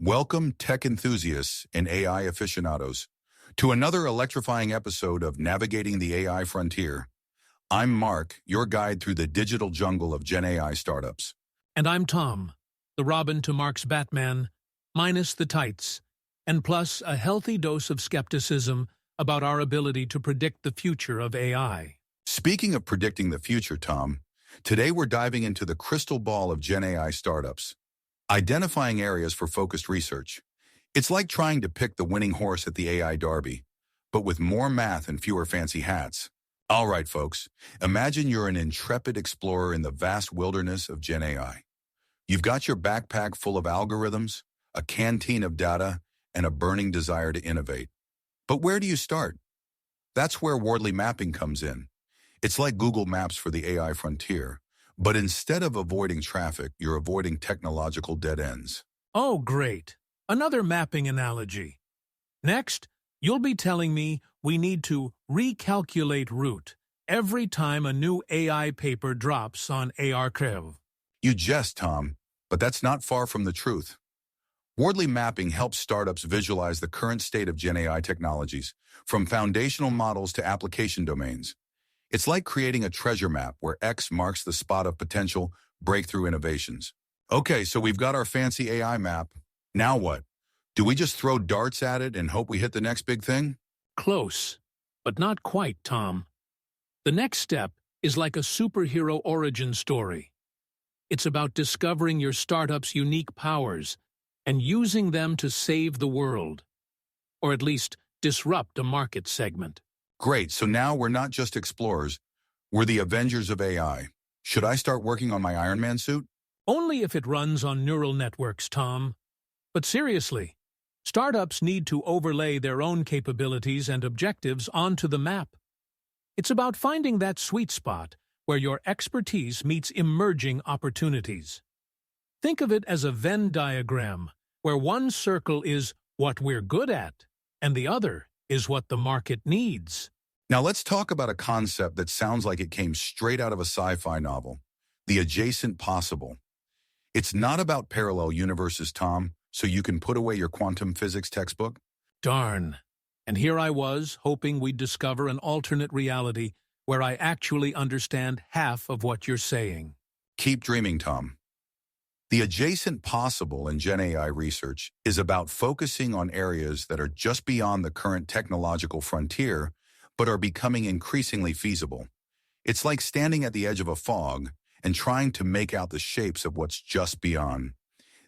Welcome, tech enthusiasts and AI aficionados, to another electrifying episode of Navigating the AI Frontier. I'm Mark, your guide through the digital jungle of GenAI startups. And I'm Tom, the Robin to Mark's Batman, minus the tights, and plus a healthy dose of skepticism about our ability to predict the future of AI. Speaking of predicting the future, Tom, today we're diving into the crystal ball of GenAI startups, identifying areas for focused research. It's like trying to pick the winning horse at the AI Derby, but with more math and fewer fancy hats. All right, folks, imagine you're an intrepid explorer in the vast wilderness of GenAI. You've got your backpack full of algorithms, a canteen of data, and a burning desire to innovate. But where do you start? That's where Wardley Mapping comes in. It's like Google Maps for the AI frontier, but instead of avoiding traffic, you're avoiding technological dead ends. Oh, great. Another mapping analogy. Next, you'll be telling me we need to recalculate route every time a new AI paper drops on Archive. You jest, Tom, but that's not far from the truth. Wardley Mapping helps startups visualize the current state of GenAI technologies, from foundational models to application domains. It's like creating a treasure map where X marks the spot of potential breakthrough innovations. Okay, so we've got our fancy AI map. Now what? Do we just throw darts at it and hope we hit the next big thing? Close, but not quite, Tom. The next step is like a superhero origin story. It's about discovering your startup's unique powers and using them to save the world, or at least disrupt a market segment. Great, so now we're not just explorers, we're the Avengers of AI. Should I start working on my Iron Man suit? Only if it runs on neural networks, Tom. But seriously, startups need to overlay their own capabilities and objectives onto the map. It's about finding that sweet spot where your expertise meets emerging opportunities. Think of it as a Venn diagram, where one circle is what we're good at, and the other is what the market needs. Now let's talk about a concept that sounds like it came straight out of a sci-fi novel, the adjacent possible. It's not about parallel universes, Tom, so you can put away your quantum physics textbook. Darn. And here I was, hoping we'd discover an alternate reality where I actually understand half of what you're saying. Keep dreaming, Tom. The adjacent possible in GenAI research is about focusing on areas that are just beyond the current technological frontier, but are becoming increasingly feasible. It's like standing at the edge of a fog and trying to make out the shapes of what's just beyond.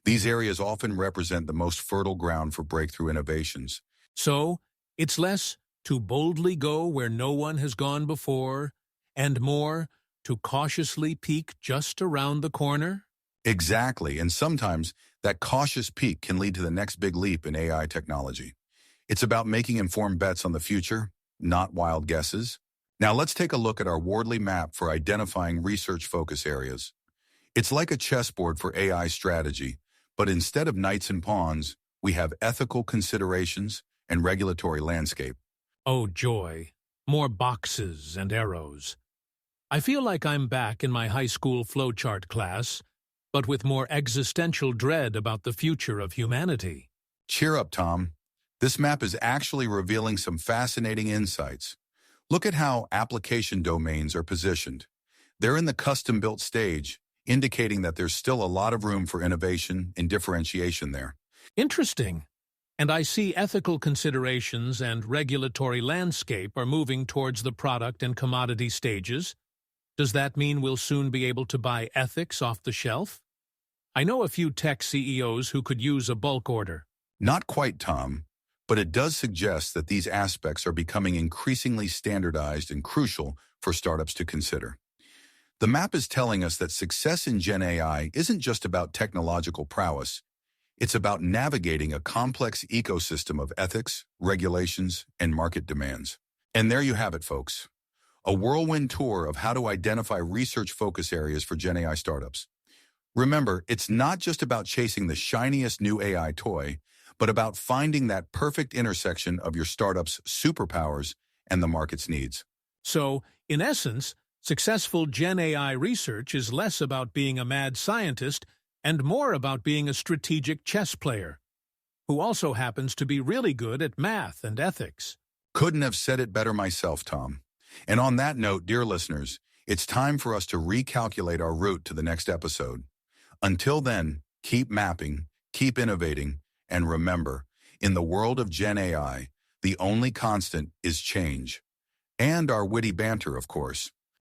These areas often represent the most fertile ground for breakthrough innovations. So, it's less to boldly go where no one has gone before, and more to cautiously peek just around the corner? Exactly, and sometimes that cautious peek can lead to the next big leap in AI technology. It's about making informed bets on the future, not wild guesses. Now let's take a look at our Wardley map for identifying research focus areas. It's like a chessboard for AI strategy, but instead of knights and pawns, we have ethical considerations and regulatory landscape. Oh joy, more boxes and arrows. I feel like I'm back in my high school flowchart class, but with more existential dread about the future of humanity. Cheer up, Tom. This map is actually revealing some fascinating insights. Look at how application domains are positioned. They're in the custom-built stage, indicating that there's still a lot of room for innovation and differentiation there. Interesting. And I see ethical considerations and regulatory landscape are moving towards the product and commodity stages. Does that mean we'll soon be able to buy ethics off the shelf? I know a few tech CEOs who could use a bulk order. Not quite, Tom, but it does suggest that these aspects are becoming increasingly standardized and crucial for startups to consider. The map is telling us that success in GenAI isn't just about technological prowess. It's about navigating a complex ecosystem of ethics, regulations, and market demands. And there you have it, folks. A whirlwind tour of how to identify research focus areas for GenAI startups. Remember, it's not just about chasing the shiniest new AI toy, but about finding that perfect intersection of your startup's superpowers and the market's needs. So, in essence, successful GenAI research is less about being a mad scientist and more about being a strategic chess player, who also happens to be really good at math and ethics. Couldn't have said it better myself, Tom. And on that note, dear listeners, it's time for us to recalculate our route to the next episode. Until then, keep mapping, keep innovating, and remember, in the world of Gen AI, the only constant is change. And our witty banter, of course.